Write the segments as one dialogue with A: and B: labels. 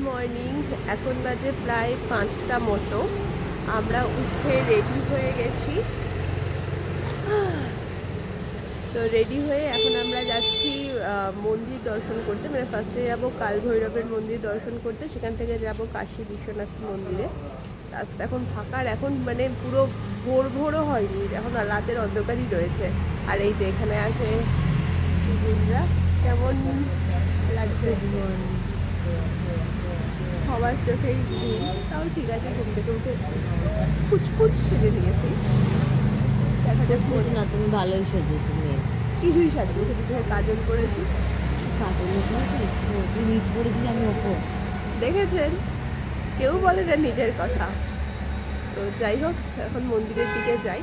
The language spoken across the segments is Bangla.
A: মর্নিং, এখন বাজে প্রায় 5টা মতো। আমরা উঠে রেডি হয়ে গেছি। তো রেডি হয়ে এখন আমরা যাচ্ছি মন্দির দর্শন করতে। মানে ফার্স্টে যাবো কাল ভৈরবের মন্দির দর্শন করতে, সেখান থেকে যাব কাশী বিশ্বনাথ মন্দিরে। রাস্তা এখন ফাঁকা, এখন মানে পুরো ভোরও হয়নি, এখন রাতের অন্ধকারই রয়েছে। আর এই যে এখানে আছে গুঞ্জা। কেমন লাগছে? সবার চোখেই ঘুম, তাও ঠিক আছে। ঘুম থেকে উঠে কুচকুচ সেজে নিয়েছি। দেখা যাচ্ছে
B: না, তুমি ভালোই সেজেছো। মেয়ে
A: কিছুই সাজিয়ে শুধু চোখে কাজল করেছি।
B: কাজল তুই নিচ পড়েছিস, আমি ওপর।
A: দেখেছেন, কেউ বলে না নিজের কথা। তো যাই হোক, এখন মন্দিরের দিকে যাই,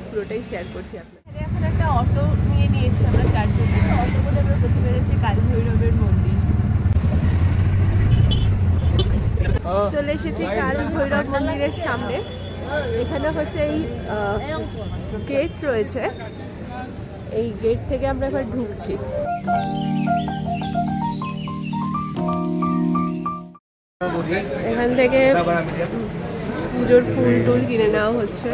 A: পুরোটাই শেয়ার করছি আপনার। এখন একটা অটো নিয়ে নিয়েছি আমরা 4 জন। অটো করে আমরা প্রথমে যাচ্ছি কাল ভৈরবের মন্দির। চলে এসেছি কাল ভৈরব মন্দিরের সামনে। এখানে হচ্ছে এই গেট রয়েছে, এই গেট থেকে আমরা এবার ঢুকছি। এখান থেকে পুজোর ফুল টুল কিনে নেওয়া হচ্ছে,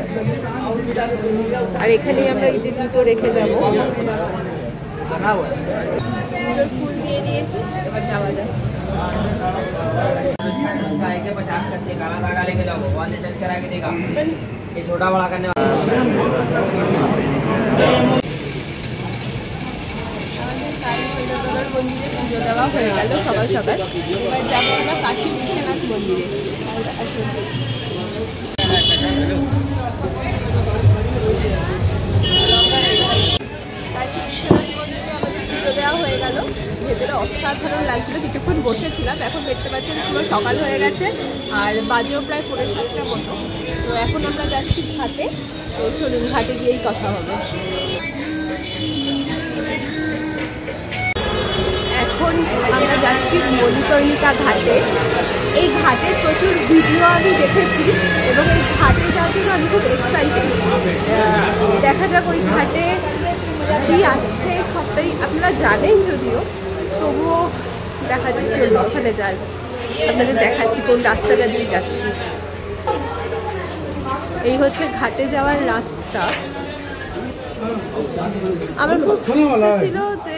A: আর এখানেই আমরা এই যে জুতো রেখে যাব। পুজোর ফুল নিয়ে নিয়েছি, এবার যাওয়া যায়।
C: छोटा बड़ा करने
A: মন্দিরে পুজো দেওয়া হয়ে গেল সকাল সকাল। এবার যাবো আমরা কাশী বিশ্বনাথ মন্দিরে। কাশী বিশ্বনাথ মন্দিরে আমাদের পুজো দেওয়া হয়ে গেল। ভেতরে অসাধারণ লাগছিল, কিছুক্ষণ বসেছিলাম। এখন দেখতে পাচ্ছেন পুরো সকাল হয়ে গেছে, আর বাজেও প্রায় 7:30 মতো। তো এখন আমরা যাচ্ছি ঘাটে। তো চলুন, ঘাটে গিয়েই কথা হবে। এখন আমরা যাচ্ছি মণিকর্ণিকা ঘাটে। এই ঘাটের প্রচুর ভিডিও আমি দেখেছি এবং এই ঘাটে যাওয়ার জন্য আমি খুব এক্সাইটেড। দেখা যাক ওই ঘাটে কী আছে, সবটাই আপনারা জানেন যদিও, তবুও দেখা যাচ্ছে ওখানে যাই। আপনাদের দেখাচ্ছি কোন রাস্তাটা দিয়ে যাচ্ছি। এই হচ্ছে ঘাটে যাওয়ার রাস্তা। আমার খুব ইচ্ছে ছিল যে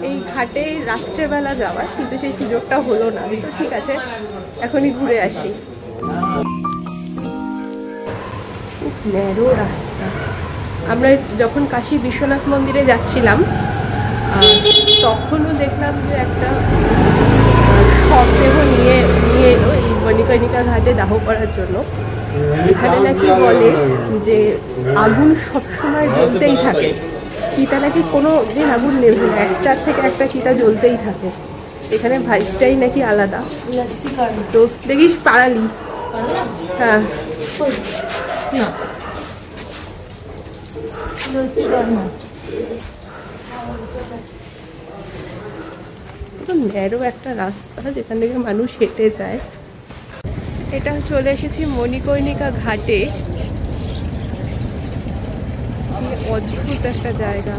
A: এই ঘাটে রাত্রেবেলা যাওয়ার, কিন্তু সেই সুযোগটা হলো না। তো ঠিক আছে, এখনই ঘুরে আসি। খুব ন্যারো রাস্তা। আমরা যখন কাশী বিশ্বনাথ মন্দিরে যাচ্ছিলাম তখনও দেখলাম যে একটা শবদেহ নিয়ে এলো এই মণিকর্ণিকা ঘাটে দাহ করার জন্য। এখানে নাকি বলে যে আগুন সবসময় জ্বলতেই থাকে, চিতা নাকি কোনো দিন আগুন নেবে না, একটার থেকে একটা চিতা জ্বলতেই থাকে। এখানে ভাইসটাই নাকি আলাদা। তো দেখিস পাড়ালি। হ্যাঁ, ন্যারো একটা রাস্তা যেখান থেকে মানুষ হেঁটে যায়। এটা চলে এসেছি মণিকর্ণিকা ঘাটে। অদ্ভুত একটা জায়গা।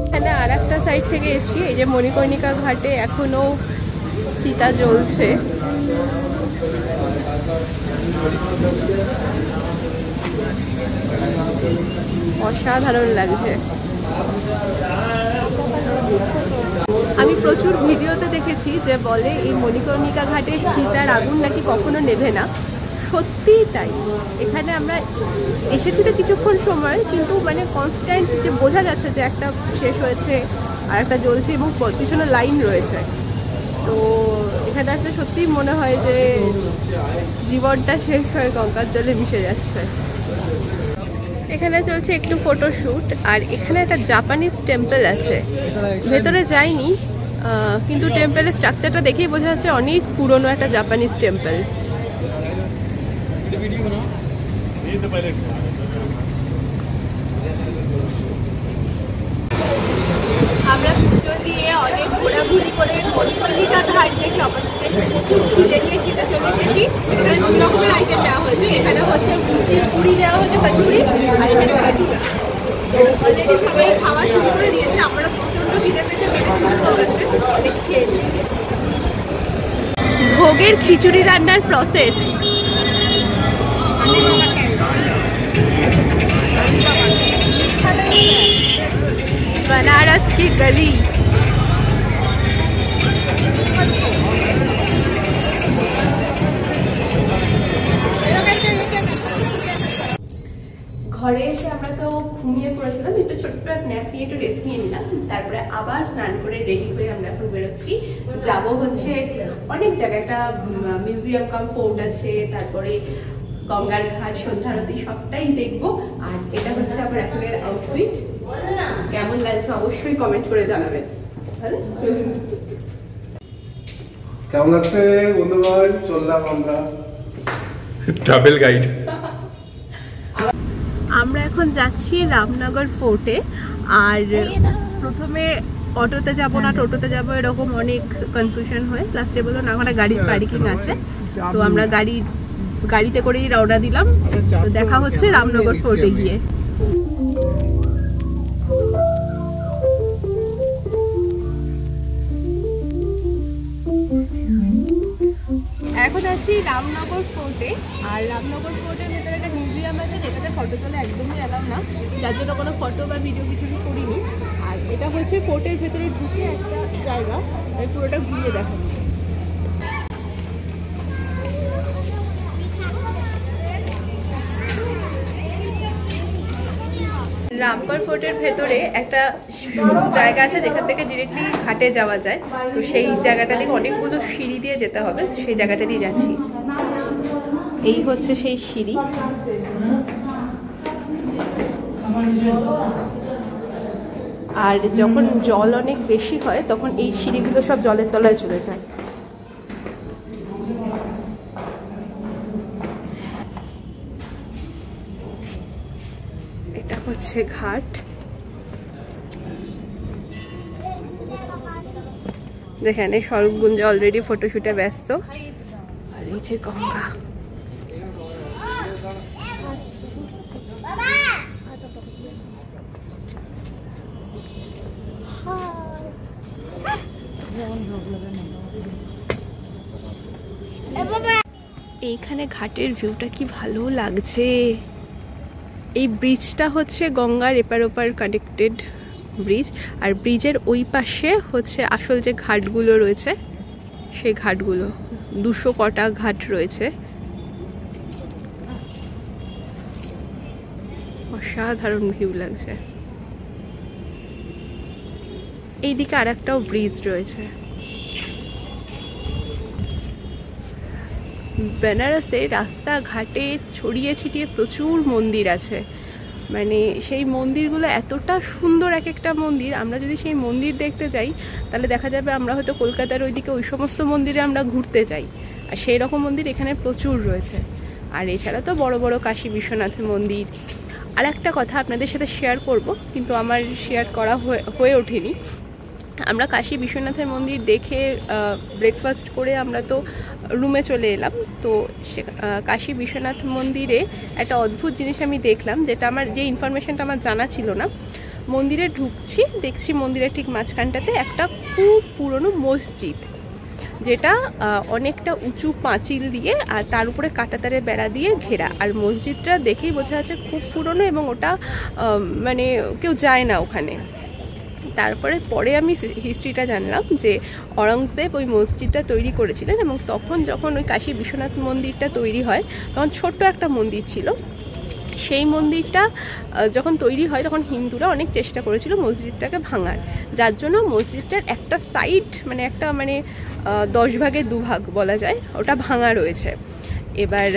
A: এখানে আর একটা সাইড থেকে এসেছি। এই যে মণিকর্ণিকা ঘাটে এখনো চিতা জ্বলছে। অসাধারণ লাগছে। আমি প্রচুর ভিডিওতে দেখেছি যে বলে এই মণিকর্ণিকা ঘাটে চিতার আগুন নাকি কখনো নেভে না। সত্যিই তাই। এখানে আমরা এসেছি তো কিছুক্ষণ সময়, কিন্তু মানে কনস্ট্যান্ট যে বোঝা যাচ্ছে যে একটা শেষ হয়েছে আর একটা জ্বলছে এবং পিছনে লাইন রয়েছে। তো এখানে আসলে সত্যিই মনে হয় যে জীবনটা শেষ হয়ে গঙ্গার জলে মিশে যাচ্ছে। এখানে চলছে একটু ফটোশ্যুট, আর এখানে একটা জাপানিজ টেম্পল আছে। ভেতরে যাইনি, কিন্তু টেম্পলের স্ট্রাকচারটা দেখেই বোঝা যাচ্ছে অনেক পুরনো একটা জাপানিজ টেম্পল। আমরা পুজো দিয়ে অনেক ঘোরাঘুরি করে মণিকর্ণিকা ঘাট দেখে অপরদিকে প্রচুর খিদে নিয়ে খেতে চলে এসেছি। এখানে 2 রকমের আইটেম দেওয়া হয়েছে। এখানে হচ্ছে লুচির পুরি দেওয়া হয়েছে, কচুরি, আর এখানে ভাটুরা। অলরেডি সবাই খাওয়া শুরু করে দিয়েছে। আমরা প্রচন্ড খিদে পেয়েছে, পেটে খিদে দৌড়াচ্ছে, খেয়ে ভোগের খিচুড়ি রান্নার প্রসেস। बनारस की गली। ঘরে এসে আমরা তো ঘুমিয়ে পড়েছিলাম, একটু ছোট্ট ন্যাপ নিয়ে একটু রেস্ট নিয়ে নিলাম। তারপরে আবার স্নান করে রেডি হয়ে আমরা এখন বেরোচ্ছি। যাবো হচ্ছে অনেক জায়গায়, একটা মিউজিয়াম কাম ফোর্ট আছে, তারপরে গঙ্গার ঘাট, সন্ধ্যারতি সবটাই দেখবো। আর এটা হচ্ছে আমার এখনের আউটফিট। কেমন লাগছে অবশ্যই কমেন্ট করে জানাবেন।
C: কেমন লাগছে বন্ধুগণ? চললাম আমরা
D: ট্রাভেল গাইড।
A: আমরা এখন যাচ্ছি রামনগর ফোর্টে। আর প্রথমে অটোতে যাব না টোটোতে যাব, এরকম অনেক কনফিউশন হয়ে লাস্টে বললো না, ওখানে গাড়ির পার্কিং আছে। তো আমরা গাড়িতে করেই রওনা দিলাম। তো দেখা হচ্ছে রামনগর ফোর্টে গিয়ে। এখন আছি রামনগর ফোর্টে। আর রামনগর ফোর্টের ভেতরে একটা মিউজিয়াম আছে, যেটাতে ফটো তোলা একদমই অ্যালাউ না, যার জন্য কোনো ফটো বা ভিডিও কিছু করিনি। আর এটা হচ্ছে ফোর্টের ভেতরে ঢুকে একটা জায়গা, আমি পুরোটা ঘুরিয়ে দেখাচ্ছি। রামগড় ফোর্টের ভেতরে একটা জায়গা আছে যেখান থেকে ডিরেক্টলি ঘাটে যাওয়া যায়। তো সেই জায়গাটা থেকে অনেকগুলো সিঁড়ি দিয়ে যেতে হবে, সেই জায়গাটা দিয়ে যাচ্ছি। এই হচ্ছে সেই সিঁড়ি। আর যখন জল অনেক বেশি হয় তখন এই সিঁড়িগুলো সব জলের তলায় চলে যায়। এটা হচ্ছে ঘাট। দেখেন এই স্বরূপগুঞ্জ অলরেডি ফটোশুটে ব্যস্ত। আর এই যে গঙ্গা। এইখানে ঘাটের ভিউটা কি ভালো লাগছে। এই ব্রিজটা হচ্ছে গঙ্গার এপার ওপার কানেক্টেড ব্রিজ। আর ব্রিজের ওই পাশে হচ্ছে আসল যে ঘাটগুলো রয়েছে সেই ঘাটগুলো, 200 কটা ঘাট রয়েছে। অসাধারণ ভিউ লাগছে। এইদিকে আর একটাও ব্রিজ রয়েছে। বেনারসে রাস্তাঘাটে ছড়িয়ে ছিটিয়ে প্রচুর মন্দির আছে। মানে সেই মন্দিরগুলো এতটা সুন্দর, এক একটা মন্দির। আমরা যদি সেই মন্দির দেখতে যাই তাহলে দেখা যাবে আমরা হয়তো কলকাতার ওইদিকে ওই সমস্ত মন্দিরে আমরা ঘুরতে যাই। আর সেই রকম মন্দির এখানে প্রচুর রয়েছে। আর এছাড়া তো বড় বড় কাশী বিশ্বনাথের মন্দির। আর একটা কথা আপনাদের সাথে শেয়ার করব, কিন্তু আমার শেয়ার করা হয়ে ওঠেনি। আমরা কাশী বিশ্বনাথের মন্দির দেখে ব্রেকফাস্ট করে আমরা তো রুমে চলে এলাম। তো কাশী বিশ্বনাথ মন্দিরে একটা অদ্ভুত জিনিস আমি দেখলাম, যেটা আমার যে ইনফরমেশনটা আমার জানা ছিল না। মন্দিরে ঢুকছি, দেখছি মন্দিরের ঠিক মাঝখানটাতে একটা খুব পুরনো মসজিদ, যেটা অনেকটা উঁচু পাঁচিল দিয়ে আর তার উপরে কাঁটাতারের বেড়া দিয়ে ঘেরা। আর মসজিদটা দেখেই বোঝা যাচ্ছে খুব পুরনো, এবং ওটা মানে কেউ যায় না ওখানে। তারপরে পরে আমি হিস্ট্রিটা জানলাম যে অরঙ্গজেব ওই মসজিদটা তৈরি করেছিলেন, এবং তখন যখন ওই কাশী বিশ্বনাথ মন্দিরটা তৈরি হয় তখন ছোট্ট একটা মন্দির ছিল। সেই মন্দিরটা যখন তৈরি হয় তখন হিন্দুরা অনেক চেষ্টা করেছিল মসজিদটাকে ভাঙার, যার জন্য মসজিদটার একটা সাইড মানে একটা 10 ভাগে 2 ভাগ বলা যায় ওটা ভাঙা রয়েছে। এবার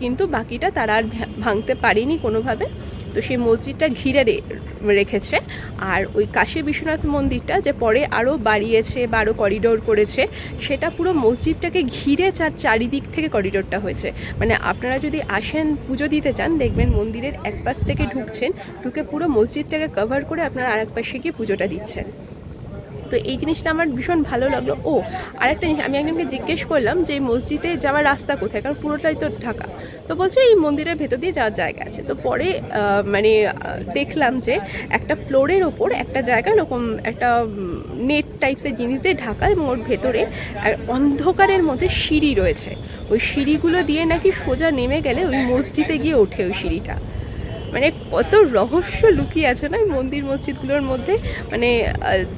A: কিন্তু বাকিটা তারা আর ভাঙতে পারেনি কোনোভাবে। তো সেই মসজিদটা ঘিরে রেখেছে। আর ওই কাশী বিশ্বনাথ মন্দিরটা যে পরে আরও বাড়িয়েছে বা আরও করিডোর করেছে, সেটা পুরো মসজিদটাকে ঘিরে চারিদিক থেকে করিডোরটা হয়েছে। মানে আপনারা যদি আসেন পুজো দিতে চান, দেখবেন মন্দিরের এক পাশ থেকে ঢুকছেন, ঢুকে পুরো মসজিদটাকে কভার করে আপনারা আরেক পাশে গিয়ে পুজোটা দিচ্ছেন। তো এই জিনিসটা আমার ভীষণ ভালো লাগলো। ও আরেকটা জিনিস, আমি একজনকে জিজ্ঞেস করলাম যে মসজিদে যাওয়ার রাস্তা কোথায়, কারণ পুরোটাই তো ঢাকা। তো বলছে এই মন্দিরের ভেতর দিয়ে যাওয়ার জায়গা আছে। তো পরে মানে দেখলাম যে একটা ফ্লোরের ওপর একটা জায়গা এরকম একটা নেট টাইপসের জিনিস দিয়ে ঢাকা, এবং ওর ভেতরে আর অন্ধকারের মধ্যে সিঁড়ি রয়েছে। ওই সিঁড়িগুলো দিয়ে নাকি সোজা নেমে গেলে ওই মসজিদে গিয়ে ওঠে ওই সিঁড়িটা। মানে কত রহস্য লুকিয়ে আছে না এই মন্দির মসজিদগুলোর মধ্যে, মানে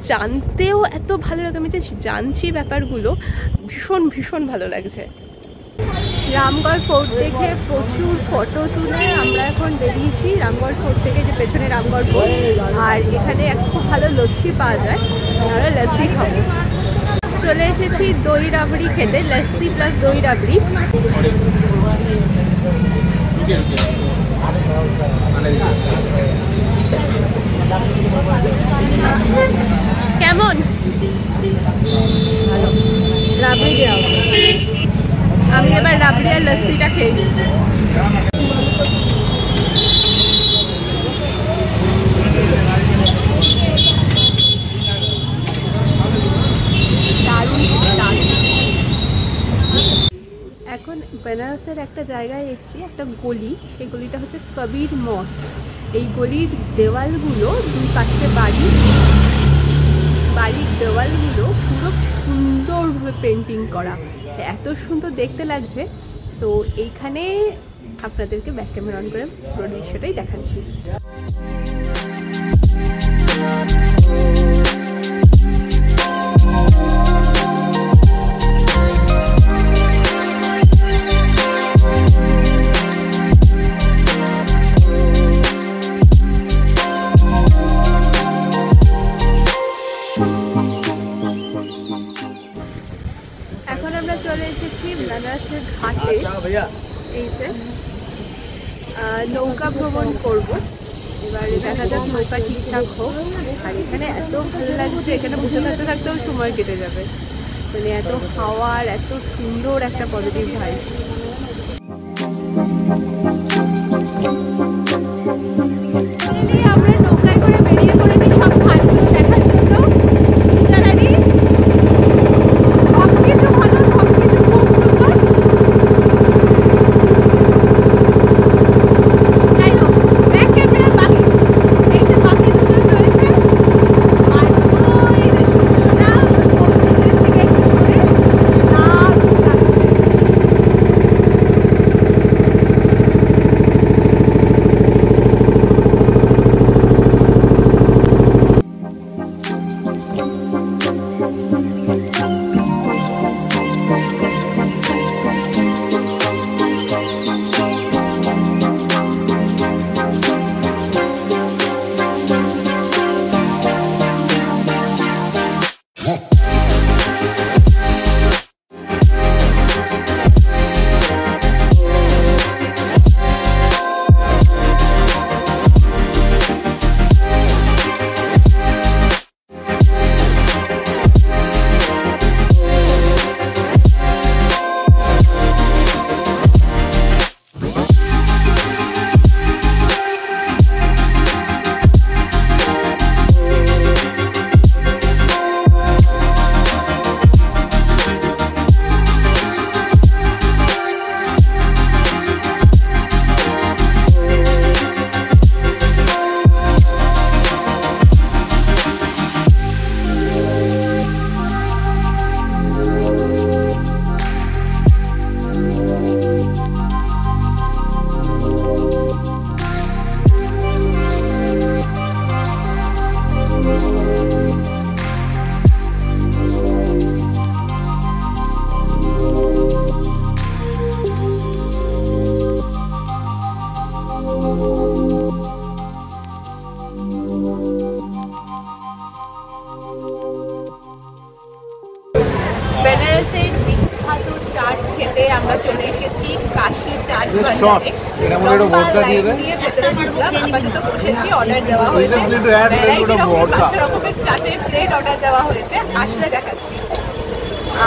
A: জানতেও এত ভালো লাগে। আমি যে জানছি ব্যাপারগুলো, ভীষণ ভীষণ ভালো লাগছে। রামগড় ফোর্ট দেখে প্রচুর ফটো তুলে আমরা এখন বেরিয়েছি রামগড় ফোর্ট থেকে, যে পেছনে রামগড় ফোর্ট। আর এখানে খুব ভালো লস্যি পাওয়া যায়, আমরা লস্যি খাবো। চলে এসেছি দই রাবড়ি খেতে, লস্যি প্লাস দই রাবড়ি। কেমন? রাবড়ি দেওয়া, আমি এবার রাবড়ি আর লস্যিটা খেয়েছি। এখন বেনারসের একটা জায়গায় এসেছি, একটা গলি, সেই গলিটা হচ্ছে কবির মঠ। এই গলির দেওয়ালগুলো দুই পাশে বাড়ির দেওয়ালগুলো পুরো সুন্দরভাবে পেন্টিং করা, এত সুন্দর দেখতে লাগছে। তো এইখানে আপনাদেরকে ব্যাক ক্যামেরা অন করে পুরো দৃশ্যটাই দেখাচ্ছি। এখন আমরা চলে এসেছি বেনারসের ঘাটে, এই যে নৌকা ভ্রমণ করব। এবারে দেখা যাক নৌকা ঠিকঠাক হোক। আর এখানে এত ভালো লাগছে, এখানে বসে থাকতে থাকতেও সময় কেটে যাবে, মানে এত হাওয়ার এত সুন্দর একটা পজিটিভ ভাইব। আমরা নৌকায় করে বেরিয়ে পড়েছি সব ঘাটগুলো দেখার জন্য। জানানি সবকিছু ভালো, সবকিছু খুব সুন্দর। যাই হোক, ব্যাক ক্যামেরা বাকি, এই যে বাকি দুজন রয়েছে, আর ওই যে সূর্যটা মসজিদের থেকে একটু দূরে দারুণ লাগছে। বেনারসের বিখ্যাত চাট খেতে আমরা চলে এসেছি কাশি চাট ভান্ডারে। আপাতত বসেছি, অর্ডার দেওয়া হয়েছে, ভ্যারাইটি রকমের 5 রকমের চাটের প্লেট অর্ডার দেওয়া হয়েছে, আসলে দেখাচ্ছি।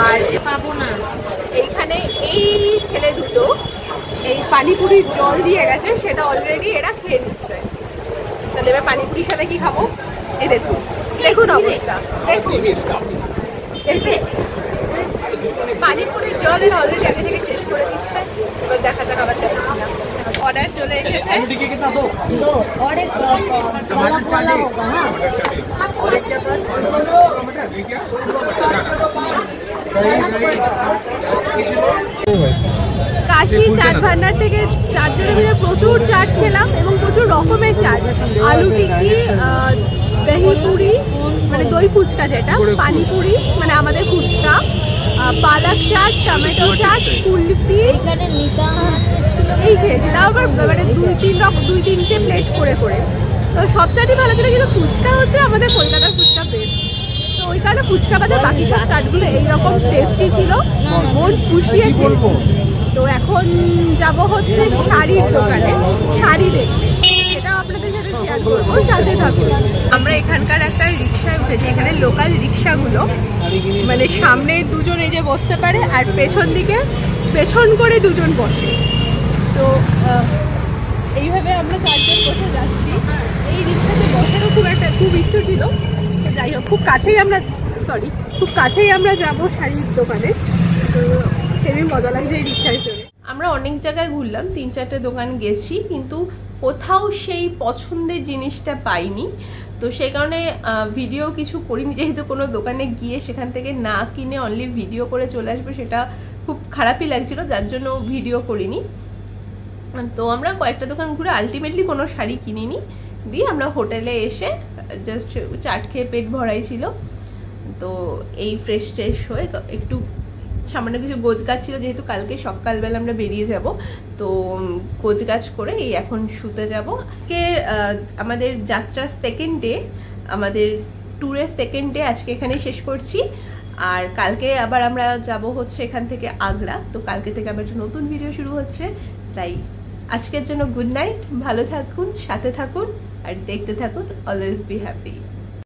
A: আর পাবো না, এইখানে এই ছেলে দুটো এই পানিপুরির জল দিয়ে গেছে, সেটা অলরেডি এরা খেয়ে নিচ্ছে। তাহলে এবার পানিপুরির সাথে কি খাবো, এই দেখুন দেখুন অবস্থা, দেখুন পানিপুরির জল অলরেডি আগে থেকে শেষ করে দিচ্ছে। এবার দেখা যাক আবার অর্ডার চলে এসেছে।
B: दो और एक पालक वाला होगा ना।
A: কাশি চাট ভান্ডার থেকে চারজনে মিলে প্রচুর চাট খেলাম এবং প্রচুর রকমের চাট, আলু টিক্কি, দহি পুরি মানে দই ফুচকা যেটা, পানিপুরি মানে আমাদের ফুচকা, পালক চাট, টমেটো চাট, কুলফি,
B: এইখানে নিতা এসেছিল।
A: এই খেয়েছি। তাও আবার মানে দুই তিনটে প্লেট করে করে। তো সব চাটই ভালো ছিল, কিন্তু ফুচকা হচ্ছে আমাদের কলকাতার ফুচকা বেস্ট। তো ওই কারণে ফুচকা বাদে বাকি সব চাটগুলো এইরকম টেস্টি ছিল, মন খুশিয়ে খেয়েছি। তো এখন যাব হচ্ছে শাড়ির দোকানে, শাড়ি দেখতে, সেটাও আপনাদের সাথে শেয়ার করবো, সাথে থাকুন। আমরা এখানকার একটা রিক্সায় উঠেছি। এখানে লোকাল রিক্সাগুলো মানে সামনে দুজন এই যে বসতে পারে আর পেছন দিকে পেছন করে দুজন বসে। তো এইভাবে আমরা চারজন বসে যাচ্ছি। এই রিক্সাতে বসারও খুব ইচ্ছে ছিল। তো যাই হোক, খুব কাছেই আমরা যাবো শাড়ির দোকানে। তো সেরকম মজা লাগছে এই রিক্সায় চড়ে। আমরা অনেক জায়গায় ঘুরলাম, 3-4টে দোকান গেছি, কিন্তু কোথাও সেই পছন্দের জিনিসটা পাইনি। তো সেই কারণে ভিডিও কিছু করিনি, যেহেতু কোনো দোকানে গিয়ে সেখান থেকে না কিনে অনলি ভিডিও করে চলে আসবো, সেটা খুব খারাপই লাগছিল, যার জন্য ভিডিও করিনি। তো আমরা কয়েকটা দোকান ঘুরে আলটিমেটলি কোনো শাড়ি কিনিনি, দিয়ে আমরা হোটেলে এসে জাস্ট চাট খেয়ে পেট ভরাই ছিল। তো এই ফ্রেশ হয়ে একটু সামান্য কিছু গোছগাছ ছিল, যেহেতু কালকে সকালবেলা আমরা বেরিয়ে যাব। তো গোছগাছ করে এই এখন শুতে যাব। আজকে আমাদের যাত্রার সেকেন্ড ডে, আমাদের ট্যুরের সেকেন্ড ডে আজকে এখানেই শেষ করছি। আর কালকে আবার আমরা যাব হচ্ছে এখান থেকে আগ্রা। তো কালকে থেকে আবার একটা নতুন ভিডিও শুরু হচ্ছে। তাই আজকের জন্য গুড নাইট, ভালো থাকুন, সাথে থাকুন আর দেখতে থাকুন অলওয়েজ বি হ্যাপি।